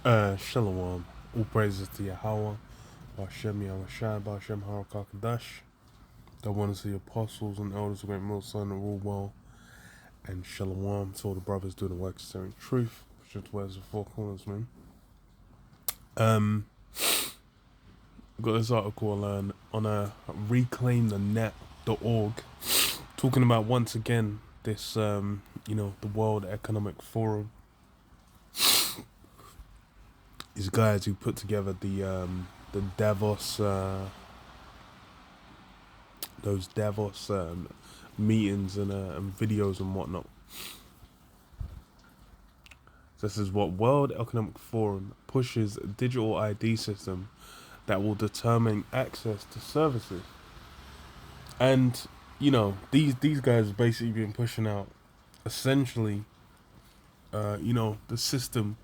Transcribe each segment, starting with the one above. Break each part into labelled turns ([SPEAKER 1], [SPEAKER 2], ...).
[SPEAKER 1] Shalom. All praises to Yahweh, Bashem Yahushai, Bashem Harakakadash, the one of the apostles and elders of Great Millstone that rule well, and Shalom to all the brothers doing the work of sharing truth, which is where's the four corners, man. Um, got this article on a reclaimthenet.org, talking about once again this, the World Economic Forum. These guys who put together the Davos those Davos meetings and videos and whatnot. This is what World Economic Forum pushes a digital ID system that will determine access to services. And these guys have basically been pushing out essentially the system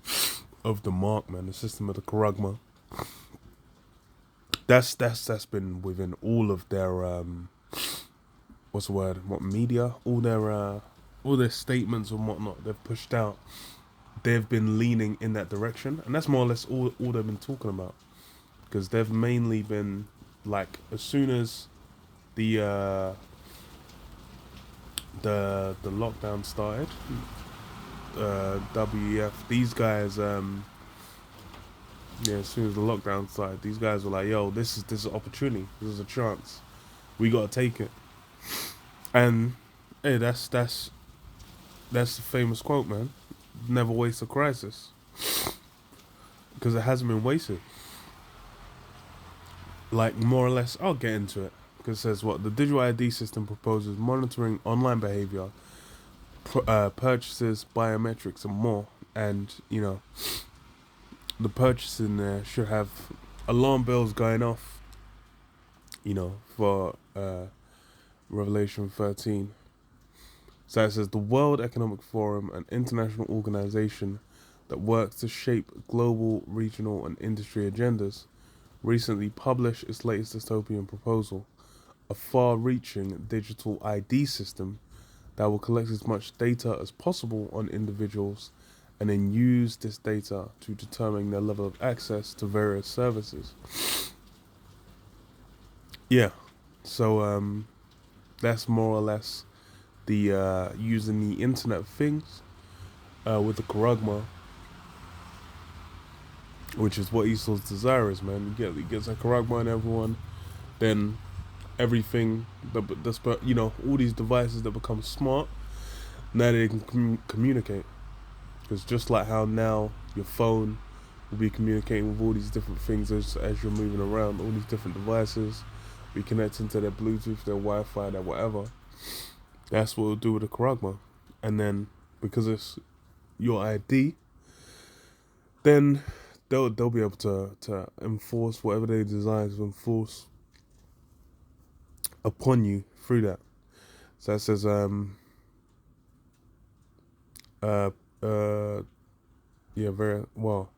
[SPEAKER 1] of the mark, man, the system of the charagma. That's been within all of their what media, all their statements and whatnot they've pushed out. They've been leaning in that direction, and that's more or less all they've been talking about, because they've mainly been like, as soon as the lockdown started, WEF, these guys, as soon as the lockdown started, these guys were like, yo, this is an opportunity, this is a chance, we gotta take it. And hey, that's the famous quote, man. Never waste a crisis, because it hasn't been wasted. Like, more or less, I'll get into it, because it says what the digital ID system proposes monitoring online behavior, purchases, biometrics, and more. And the purchasing there should have alarm bells going off, for Revelation 13. So it says the World Economic Forum, an international organization that works to shape global, regional, and industry agendas, recently published its latest dystopian proposal, a far-reaching digital ID system that will collect as much data as possible on individuals and then use this data to determine their level of access to various services. Yeah, so that's more or less the using the Internet of Things with the charagma, which is what Esau's desire is, man. He gets a charagma on everyone, then everything that's all these devices that become smart, now they can communicate. Because just like how now your phone will be communicating with all these different things as you're moving around, all these different devices, be connecting to their Bluetooth, their Wi-Fi, their whatever. That's what we'll do with the charagma. And then, because it's your ID, then they'll be able to enforce whatever they desire to enforce upon you through that. So that says very well,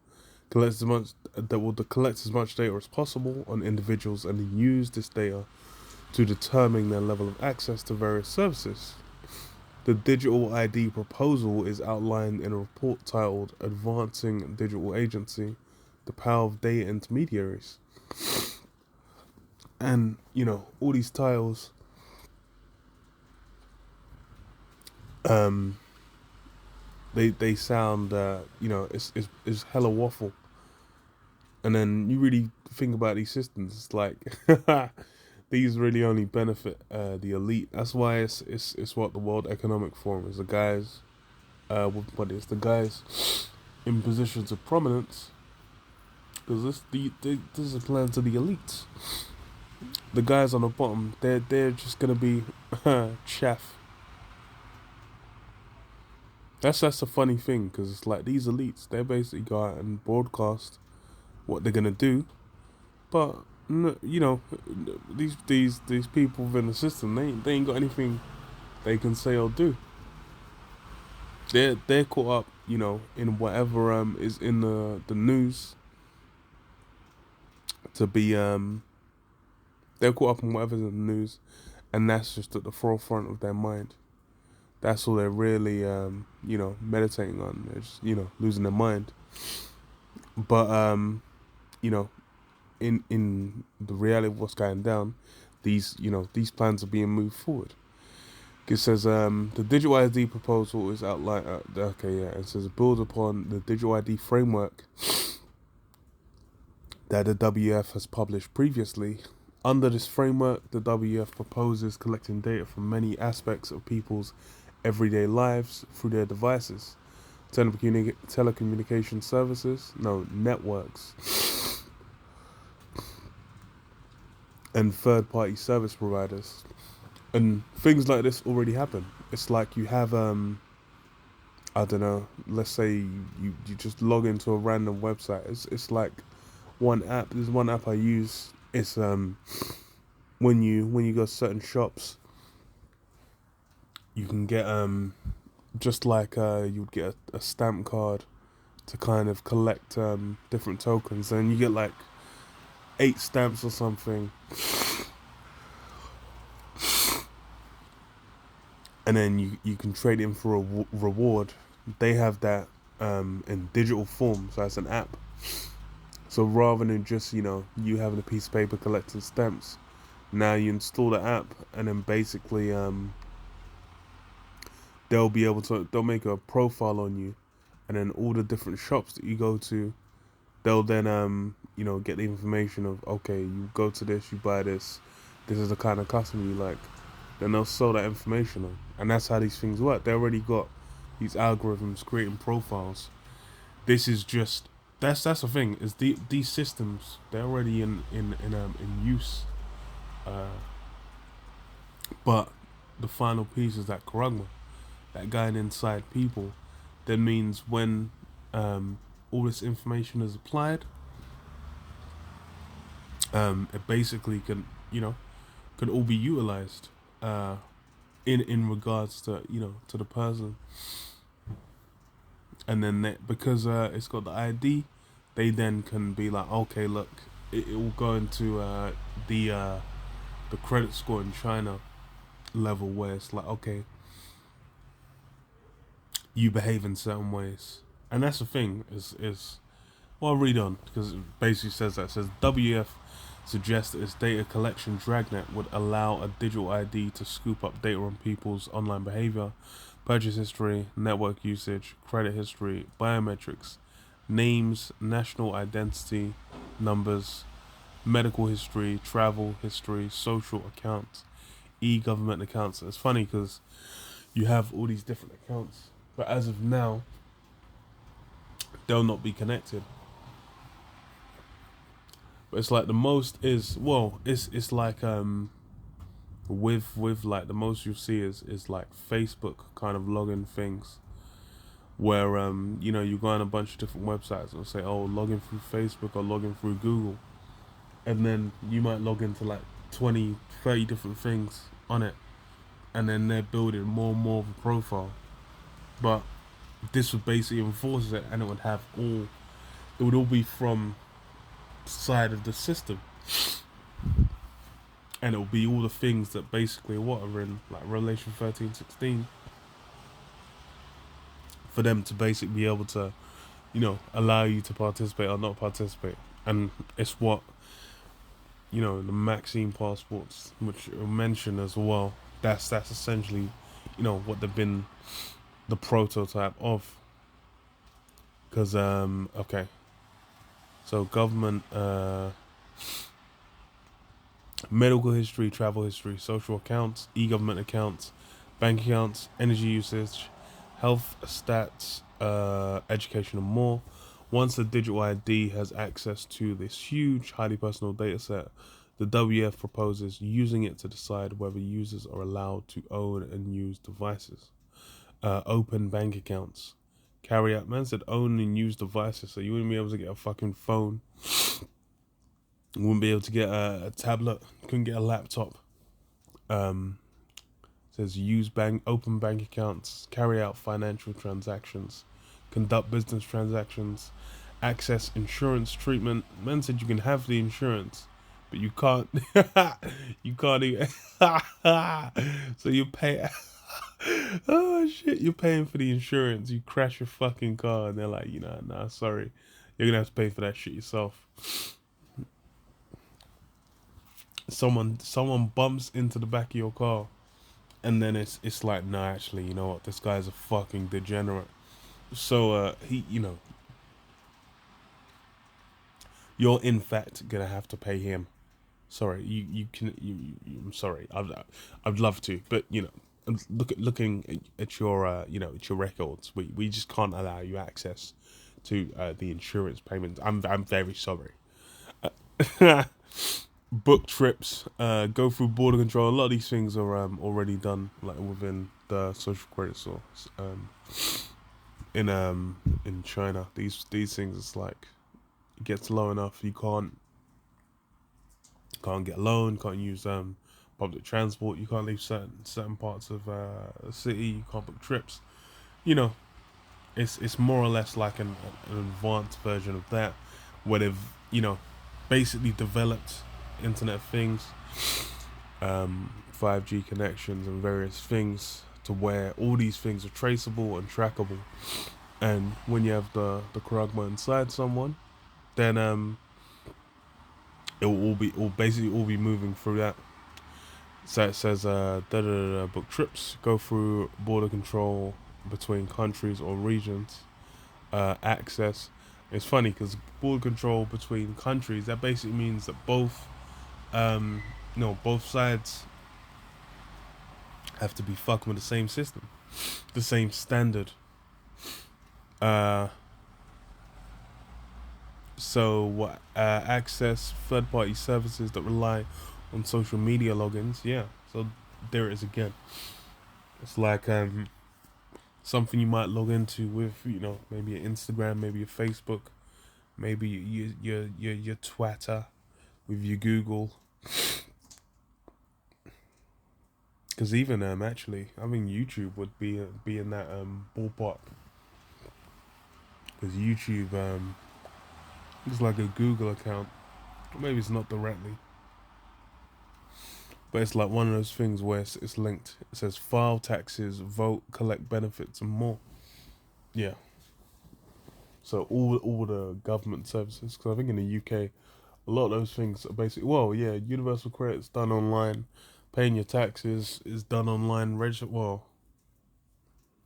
[SPEAKER 1] collects as much that will collect as much data as possible on individuals and use this data to determine their level of access to various services. The digital ID proposal is outlined in a report titled Advancing Digital Agency, the Power of Data Intermediaries. And, all these titles, they sound, it's hella waffle. And then you really think about these systems, it's like, these really only benefit the elite. That's why it's what the World Economic Forum is. The guys with money. It's the guys in positions of prominence. Because this is a plan to the elites. The guys on the bottom, they're just gonna be chaff. That's the funny thing, because it's like these elites, they basically go out and broadcast what they're gonna do, but these people within the system, they ain't got anything they can say or do. They're caught up, in whatever is in the news. They're caught up in whatever's in the news, and that's just at the forefront of their mind. That's all they're really meditating on. They're just losing their mind. But you know, in the reality of what's going down, these plans are being moved forward. It says the digital ID proposal is outlined. Okay, yeah, it says build upon the digital ID framework that the WF has published previously. Under this framework, the WF proposes collecting data from many aspects of people's everyday lives through their devices, telecommunication services, no networks, and third-party service providers. And things like this already happen. It's like you have I don't know. Let's say you just log into a random website. It's like one app. There's one app I use. It's when you go to certain shops, you can get just like you'd get a stamp card to kind of collect different tokens, and you get like 8 stamps or something, and then you can trade in for a reward. They have that in digital form, so it's an app. So rather than just you having a piece of paper collecting stamps, now you install the app, and then basically they'll make a profile on you, and then all the different shops that you go to, they'll then get the information of, okay, you go to this, you buy this is the kind of customer you like. Then they'll sell that information on, and that's how these things work. They already got these algorithms creating profiles. This is just that's the thing, is these systems, they're already in use, but the final piece is that charagma, that going inside people. That means when all this information is applied, it basically can all be utilized in regards to to the person. And then because it's got the ID, they then can be like, okay, look, it will go into the credit score in China level, where it's like, okay, you behave in certain ways. And that's the thing, is well, I'll read on, because it basically says that. It says WF suggests that its data collection dragnet would allow a digital ID to scoop up data on people's online behavior, purchase history, network usage, credit history, biometrics, names, national identity numbers, medical history, travel history, social accounts, e-government accounts. It's funny because you have all these different accounts, but as of now, they'll not be connected. But it's like the most is, well, it's like with like the most you see is like Facebook kind of login things, where you go on a bunch of different websites and say, oh, log in through Facebook or log in through Google, and then you might log into like 20-30 different things on it, and then they're building more and more of a profile. But this would basically enforce it, and it would all be from side of the system, and it'll be all the things that basically what are in like Revelation 13:16, for them to basically be able to allow you to participate or not participate. And it's what the Maxine passports, which are mentioned as well, that's essentially what they've been the prototype of. Because okay, so government, medical history, travel history, social accounts, e-government accounts, bank accounts, energy usage, health stats, education, and more. Once the digital ID has access to this huge, highly personal data set, the WF proposes using it to decide whether users are allowed to own and use devices, open bank accounts, carry out. Man said own and use devices, so you wouldn't be able to get a fucking phone. You wouldn't be able to get a tablet. Couldn't get a laptop. Says open bank accounts, carry out financial transactions, conduct business transactions, access insurance treatment. Man said you can have the insurance, but you can't. You can't even. So you pay. Oh shit! You're paying for the insurance. You crash your fucking car, and they're like, nah, sorry, You're gonna have to pay for that shit yourself. Someone bumps into the back of your car, and then it's like, no, actually, you know what? This guy's a fucking degenerate. So you're in fact gonna have to pay him. Sorry, I'm sorry. I'd love to, but looking at your at your records, we just can't allow you access to the insurance payments. I'm very sorry. Book trips, go through border control. A lot of these things are already done, like within the social credit source. In China, these things, it's like, it gets low enough, you can't get a loan, can't use public transport, you can't leave certain parts of the city, you can't book trips. You know, it's more or less like an advanced version of that, where they've basically developed Internet of Things, 5G connections and various things, to where all these things are traceable and trackable. And when you have the charagma inside someone, then it will basically all be moving through that. So it says book trips, go through border control between countries or regions, access. It's funny because border control between countries, that basically means that both sides have to be fucking with the same system, the same standard. So access third-party services that rely on social media logins. Yeah, so there it is again. It's like something you might log into with, maybe your Instagram, maybe your Facebook, maybe your Twitter, with your Google. Because even actually, I think YouTube would be in that ballpark. Because YouTube is like a Google account. Maybe it's not directly, but it's like one of those things where it's linked. It says file taxes, vote, collect benefits, and more. Yeah. So all the government services. Because I think in the UK, a lot of those things are basically, universal credit's done online. Paying your taxes is done online.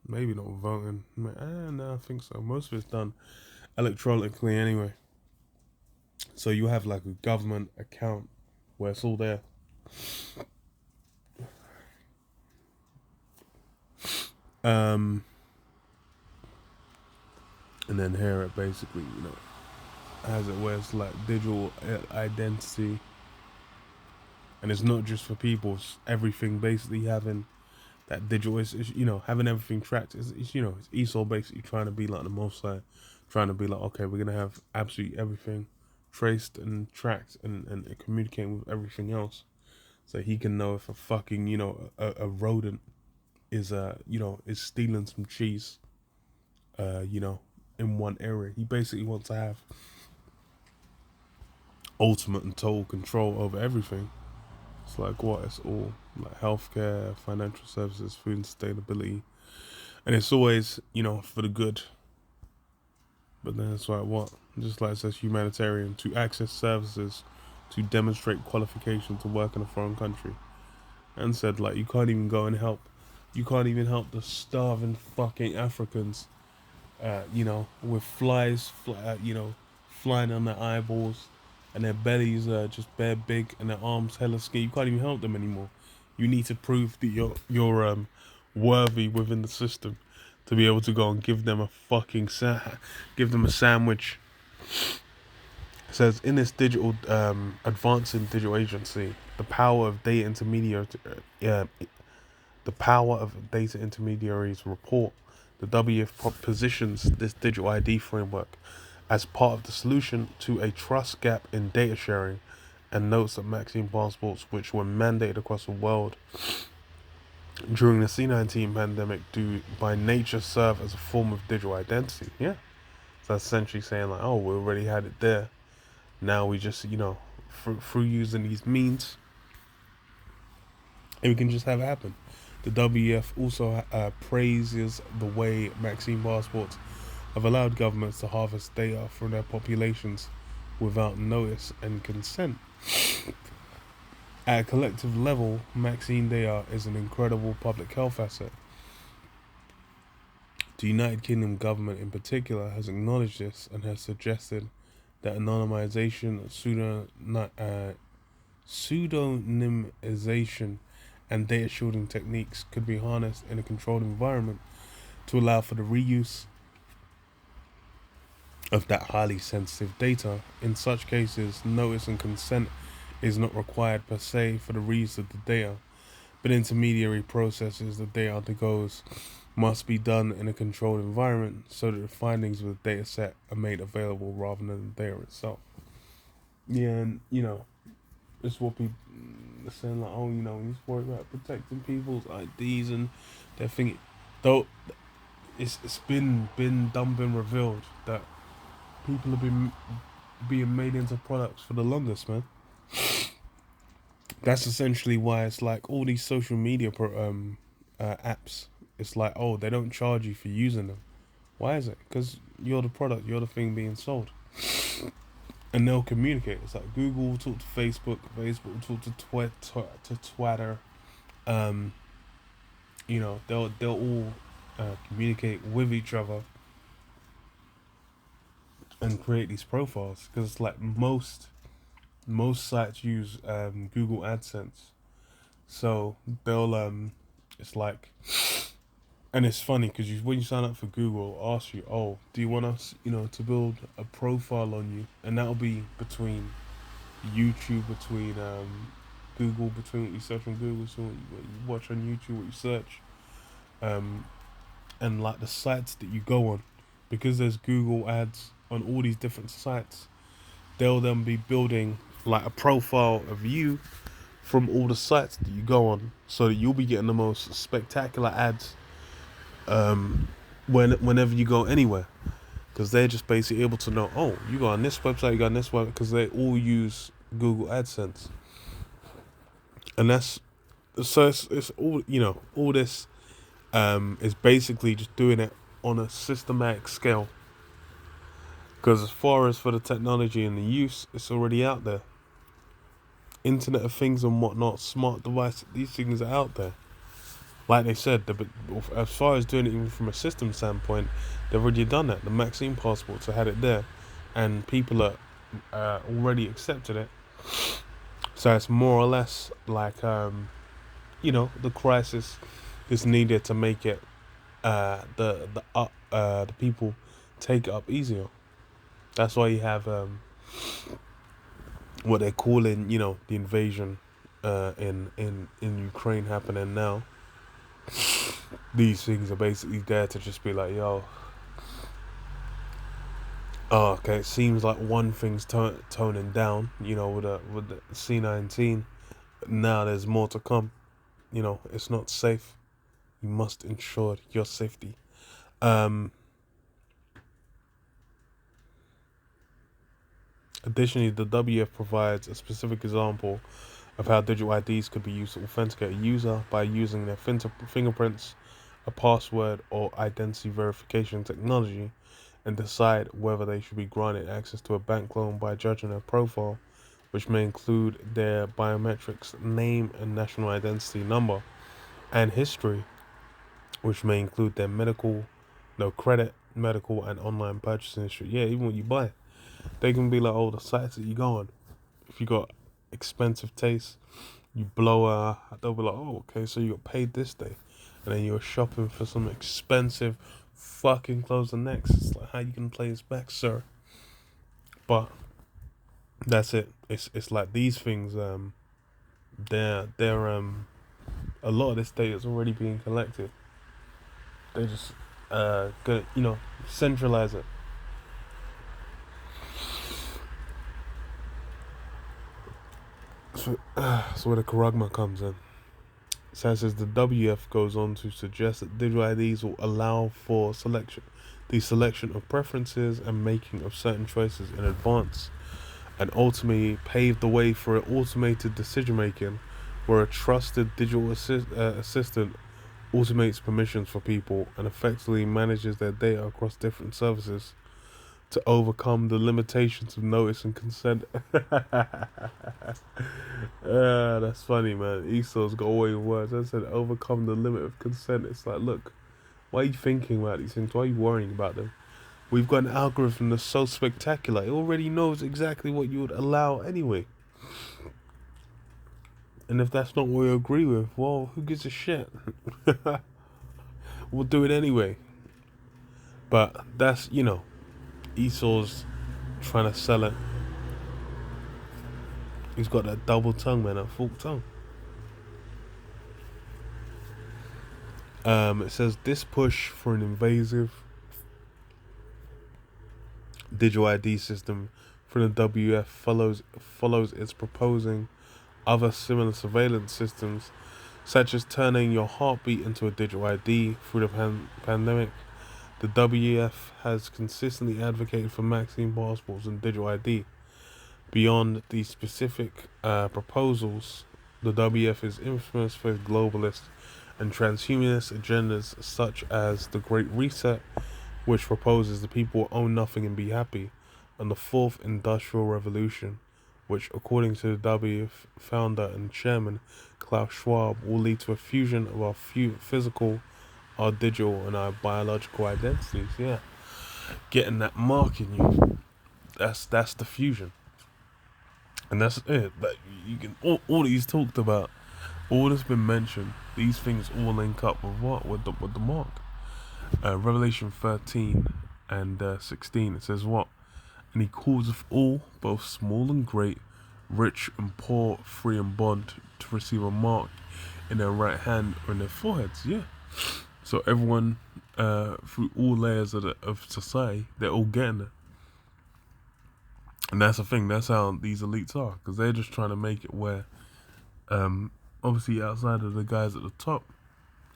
[SPEAKER 1] Maybe not voting. No, I think so. Most of it's done electronically anyway. So you have like a government account where it's all there. And then here it basically, has it where it's like digital identity. And it's not just for people, it's everything basically having that digital, is having everything tracked. It's Esau basically trying to be like the Most High, trying to be like, okay, we're going to have absolutely everything traced and tracked and communicating with everything else. So he can know if a fucking, a rodent is, is stealing some cheese, in one area. He basically wants to have ultimate and total control over everything. It's like what? It's all like healthcare, financial services, food and sustainability. And it's always, for the good. But then it's like what? Just like it says humanitarian, to access services, to demonstrate qualification to work in a foreign country. And said like you can't even go and help. You can't even help the starving fucking Africans, with flies, flying on their eyeballs, and their bellies are just bare big, and their arms hella skinny. You can't even help them anymore. You need to prove that you're worthy within the system to be able to go and give them a fucking give them a sandwich. It says in this digital advancing digital agency, the power of data intermediaries report, the WEF positions this digital ID framework as part of the solution to a trust gap in data sharing, and notes that vaccine passports, which were mandated across the world during the C-19 pandemic, do by nature serve as a form of digital identity. Yeah. So that's essentially saying like, oh, we already had it there. Now we just, through using these means, and we can just have it happen. The WEF also praises the way vaccine passports have allowed governments to harvest data from their populations without notice and consent. At a collective level, vaccine data is an incredible public health asset. The United Kingdom government in particular has acknowledged this and has suggested that anonymization, pseudonymization, and data shielding techniques could be harnessed in a controlled environment to allow for the reuse of that highly sensitive data. In such cases, notice and consent is not required per se for the reuse of the data, but intermediary processes the data undergoes must be done in a controlled environment so that the findings of the data set are made available rather than the data itself. Yeah, and it's what people are saying, like, oh, we need to worry about protecting people's IDs and their thing. Though it's been revealed that people have been being made into products for the longest, man. That's essentially why it's like all these social media apps. It's like, oh, they don't charge you for using them. Why is it? Because you're the product, you're the thing being sold. And they'll communicate. It's like Google will talk to Facebook, Facebook will talk to Twitter. They'll all communicate with each other and create these profiles, because it's like most sites use Google AdSense, so they'll it's like, and it's funny because when you sign up for Google, it'll ask you, oh, do you want us to build a profile on you, and that'll be between YouTube, between Google, between what you search on Google, so what you watch on YouTube, what you search, and like the sites that you go on, because there's Google ads on all these different sites. They'll then be building like a profile of you from all the sites that you go on, so that you'll be getting the most spectacular ads whenever you go anywhere, because they're just basically able to know, oh, you go on this website, you go on this website, because they all use Google AdSense. And that's, so it's all, all this is basically just doing it on a systematic scale, because as far as for the technology and the use, it's already out there. Internet of Things and whatnot, smart devices, these things are out there. Like they said, as far as doing it even from a system standpoint, they've already done that. The vaccine passports, had it there, and people are already accepted it. So it's more or less like, the crisis is needed to make it the people take it up easier. That's why you have what they're calling, the invasion in Ukraine happening now. These things are basically there to just be like, yo, oh, okay, it seems like one thing's toning down, with the C-19. Now there's more to come. It's not safe. You must ensure your safety. Additionally, the WEF provides a specific example of how digital IDs could be used to authenticate a user by using their fingerprints, a password, or identity verification technology, and decide whether they should be granted access to a bank loan by judging their profile, which may include their biometrics, name and national identity number, and history, which may include their credit, medical, and online purchasing history. Yeah, even when you buy, they can be like, oh, the sites that you go on. If you got expensive taste, you blow they'll be like, oh, okay, so you got paid this day, and then you're shopping for some expensive fucking clothes and next. It's like, how you can play this back, sir? But that's it. It's like these things. They're a lot of this data is already being collected. They just gonna centralize it. So where the charagma comes in. So it says the WF goes on to suggest that digital IDs will allow for the selection of preferences and making of certain choices in advance, and ultimately pave the way for automated decision making, where a trusted digital assistant automates permissions for people, and effectively manages their data across different services to overcome the limitations of notice and consent. That's funny, man. Esau's got way worse. I said overcome the limit of consent. It's like, look, why are you thinking about these things? Why are you worrying about them? We've got an algorithm that's so spectacular. It already knows exactly what you would allow anyway. And if that's not what you agree with, well, who gives a shit? We'll do it anyway. But that's, Esau's trying to sell it. He's got that double tongue, man, that forked tongue. It says this push for an invasive digital ID system from the WEF follows its proposing other similar surveillance systems, such as turning your heartbeat into a digital ID through the pandemic. The WEF has consistently advocated for vaccine passports and digital ID. Beyond these specific proposals, the WEF is infamous for globalist and transhumanist agendas such as the Great Reset, which proposes the people will own nothing and be happy, and the Fourth Industrial Revolution, which, according to the WEF founder and chairman Klaus Schwab, will lead to a fusion of our physical, our digital, and our biological identities. Yeah, getting that mark in you. That's the fusion, and that's it. Like you can all he's talked about, all that's been mentioned. These things all link up with what? With the mark. Revelation 13 and 16. It says what? And he calls of all, both small and great, rich and poor, free and bond, to receive a mark in their right hand or in their foreheads. Yeah. So everyone, through all layers of society, they're all getting it. And that's the thing. That's how these elites are, because they're just trying to make it where, obviously outside of the guys at the top,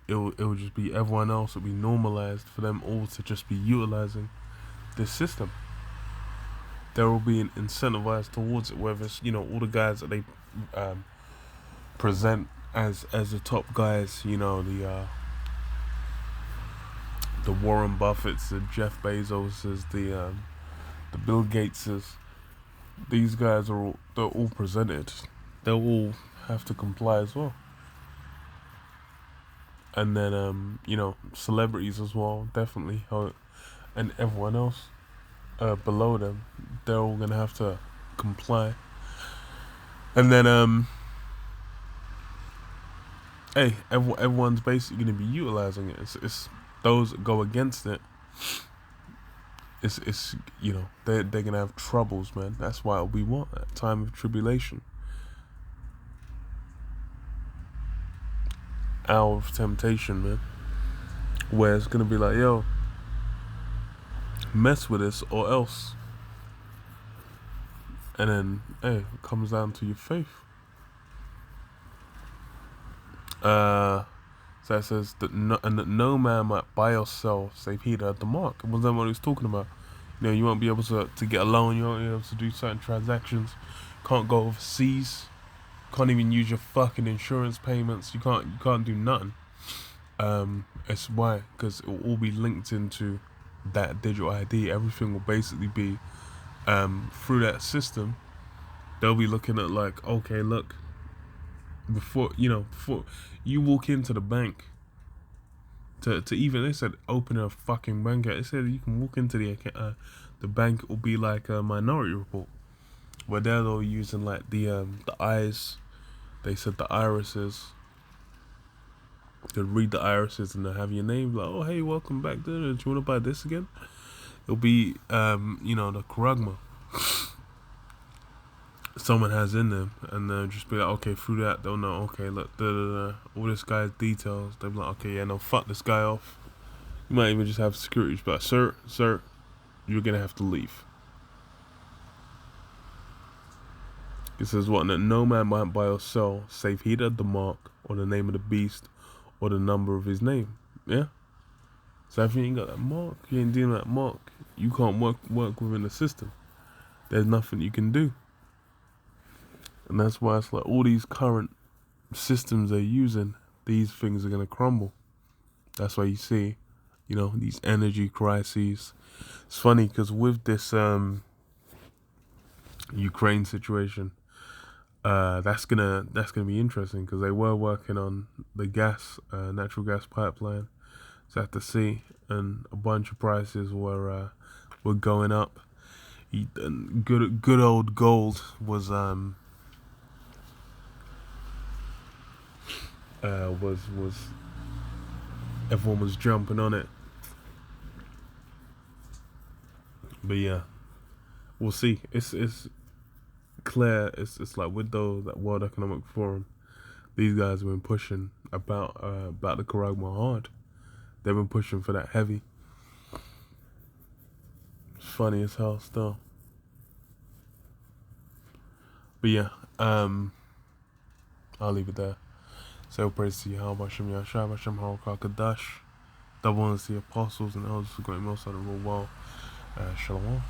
[SPEAKER 1] it will just be everyone else. Will be normalized for them all to just be utilizing this system. They're all being incentivized towards it. Whether it's all the guys that they present as the top guys, the Warren Buffetts, the Jeff Bezoses, the Bill Gateses. These guys they're all presented. They'll all have to comply as well. And then celebrities as well, definitely, and everyone else below them, they're all gonna have to comply. And then hey, everyone's basically gonna be utilizing it. It's those that go against it. It's they're gonna have troubles, man. That's why we want that time of tribulation, hour of temptation, man, where it's gonna be like, yo, mess with this or else. And then, hey, it comes down to your faith. So it says that no man might buy or sell save he that had the mark. It wasn't what he was talking about. You won't be able to get a loan. You won't be able to do certain transactions. Can't go overseas. Can't even use your fucking insurance payments. You can't do nothing. It's why, because it will all be linked into that digital ID. Everything will basically be through that system. They'll be looking at like, okay, look, before you walk into the bank, to even, they said open a fucking bank. They said you can walk into the bank. It will be like a Minority Report, where they're all using like the eyes. They said the irises. They'll read the irises and they'll have your name, like, oh hey, welcome back. Do you want to buy this again? It'll be the charagma someone has in them, and they'll just be like, okay, through that they'll know, okay, look, all this guy's details. They'll be like, okay, yeah, no, fuck this guy off. You might even just have security, but sir, you're gonna have to leave. It says what? That no man might buy or sell save he that had the mark or the name of the beast or the number of his name. Yeah. So if you ain't got that mark, you ain't dealing with that mark, you can't work within the system. There's nothing you can do. And that's why it's like all these current systems they're using, these things are gonna crumble. That's why you see, these energy crises. It's funny because with this Ukraine situation, that's gonna be interesting because they were working on the natural gas pipeline. So at the sea, and a bunch of prices were going up. And good old gold was everyone was jumping on it. But yeah, we'll see. It's clear. It's like with that World Economic Forum, these guys have been pushing about the charagma hard. They've been pushing for that heavy. It's funny as hell still. But yeah, I'll leave it there. So praise to Yahweh Hashem Yahshua Hashem Harakah Kadash. Double honors to the apostles and elders who got most out of the real world. Shalom.